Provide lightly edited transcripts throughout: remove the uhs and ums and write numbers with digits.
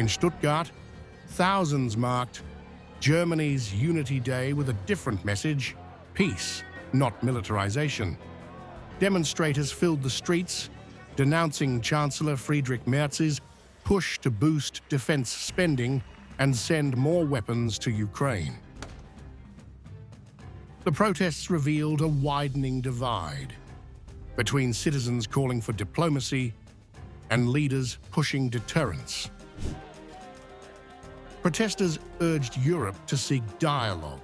In Stuttgart, thousands marked Germany's Unity Day with a different message: peace, not militarization. Demonstrators filled the streets, denouncing Chancellor Friedrich Merz's push to boost defense spending and send more weapons to Ukraine. The protests revealed a widening divide between citizens calling for diplomacy and leaders pushing deterrence. Protesters urged Europe to seek dialogue,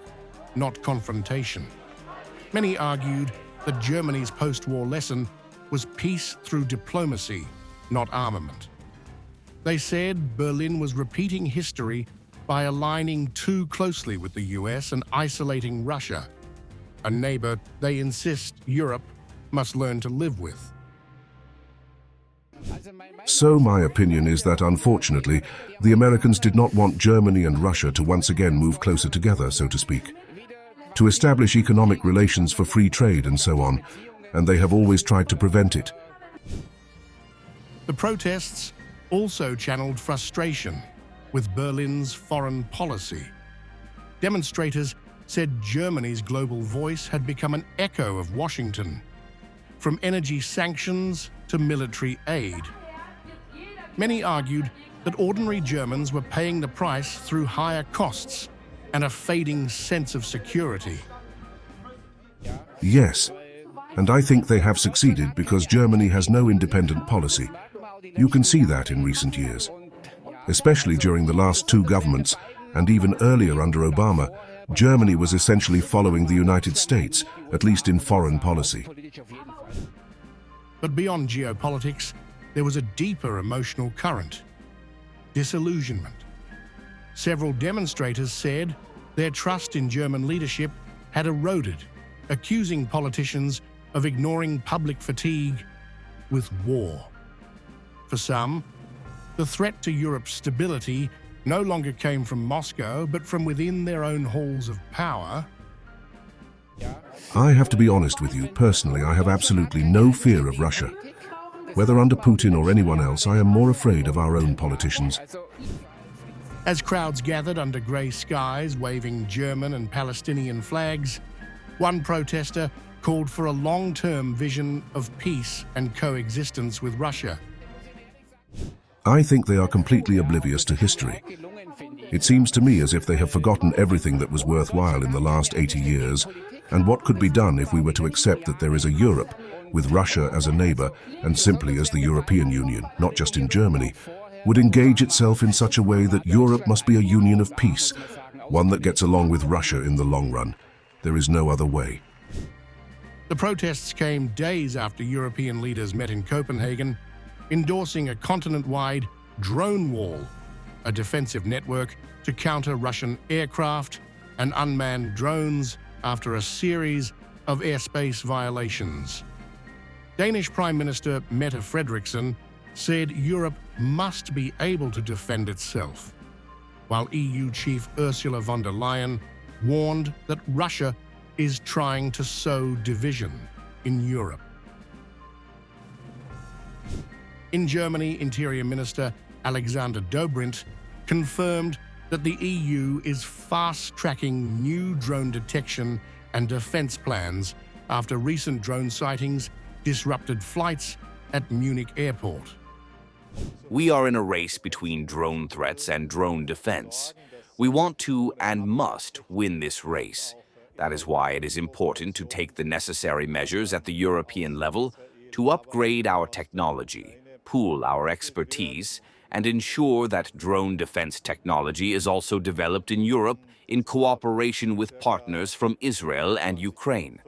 not confrontation. Many argued that Germany's post-war lesson was peace through diplomacy, not armament. They said Berlin was repeating history by aligning too closely with the US and isolating Russia, a neighbor they insist Europe must learn to live with. So my opinion is that, unfortunately, the Americans did not want Germany and Russia to once again move closer together, so to speak, to establish economic relations for free trade and so on, and they have always tried to prevent it. The protests also channeled frustration with Berlin's foreign policy. Demonstrators said Germany's global voice had become an echo of Washington, from energy sanctions to military aid. Many argued that ordinary Germans were paying the price through higher costs and a fading sense of security. Yes, and I think they have succeeded because Germany has no independent policy. You can see that in recent years, especially during the last two governments, and even earlier under Obama. Germany was essentially following the United States, at least in foreign policy. But beyond geopolitics, there was a deeper emotional current: disillusionment. Several demonstrators said their trust in German leadership had eroded, accusing politicians of ignoring public fatigue with war. For some, the threat to Europe's stability no longer came from Moscow, but from within their own halls of power. I have to be honest with you, personally, I have absolutely no fear of Russia. Whether under Putin or anyone else, I am more afraid of our own politicians. As crowds gathered under grey skies, waving German and Palestinian flags, one protester called for a long-term vision of peace and coexistence with Russia. I think they are completely oblivious to history. It seems to me as if they have forgotten everything that was worthwhile in the last 80 years, and what could be done if we were to accept that there is a Europe, with Russia as a neighbor, and simply as the European Union, not just in Germany, would engage itself in such a way that Europe must be a union of peace, one that gets along with Russia in the long run. There is no other way. The protests came days after European leaders met in Copenhagen, endorsing a continent-wide drone wall, a defensive network to counter Russian aircraft and unmanned drones after a series of airspace violations. Danish Prime Minister Mette Frederiksen said Europe must be able to defend itself, while EU Chief Ursula von der Leyen warned that Russia is trying to sow division in Europe. In Germany, Interior Minister Alexander Dobrindt confirmed that the EU is fast-tracking new drone detection and defense plans after recent drone sightings disrupted flights at Munich airport. We are in a race between drone threats and drone defense. We want to and must win this race. That is why it is important to take the necessary measures at the European level to upgrade our technology, pool our expertise, and ensure that drone defense technology is also developed in Europe in cooperation with partners from Israel and Ukraine.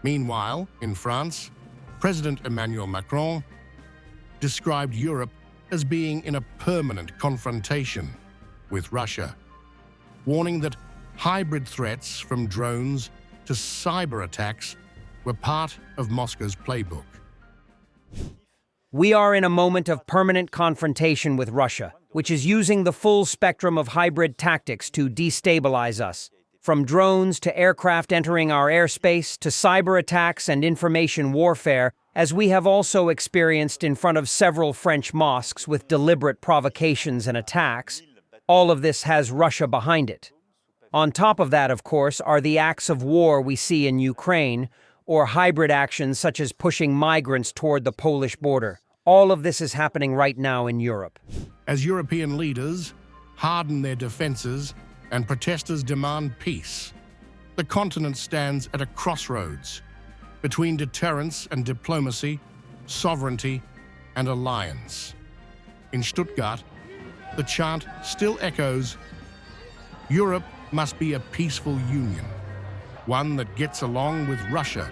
Meanwhile, in France, President Emmanuel Macron described Europe as being in a permanent confrontation with Russia, warning that hybrid threats from drones to cyber attacks were part of Moscow's playbook. We are in a moment of permanent confrontation with Russia, which is using the full spectrum of hybrid tactics to destabilize us. From drones to aircraft entering our airspace to cyber attacks and information warfare, as we have also experienced in front of several French mosques with deliberate provocations and attacks. All of this has Russia behind it. On top of that, of course, are the acts of war we see in Ukraine, or hybrid actions such as pushing migrants toward the Polish border. All of this is happening right now in Europe. As European leaders harden their defenses and protesters demand peace, the continent stands at a crossroads between deterrence and diplomacy, sovereignty and alliance. In Stuttgart, the chant still echoes, "Europe must be a peaceful union, one that gets along with Russia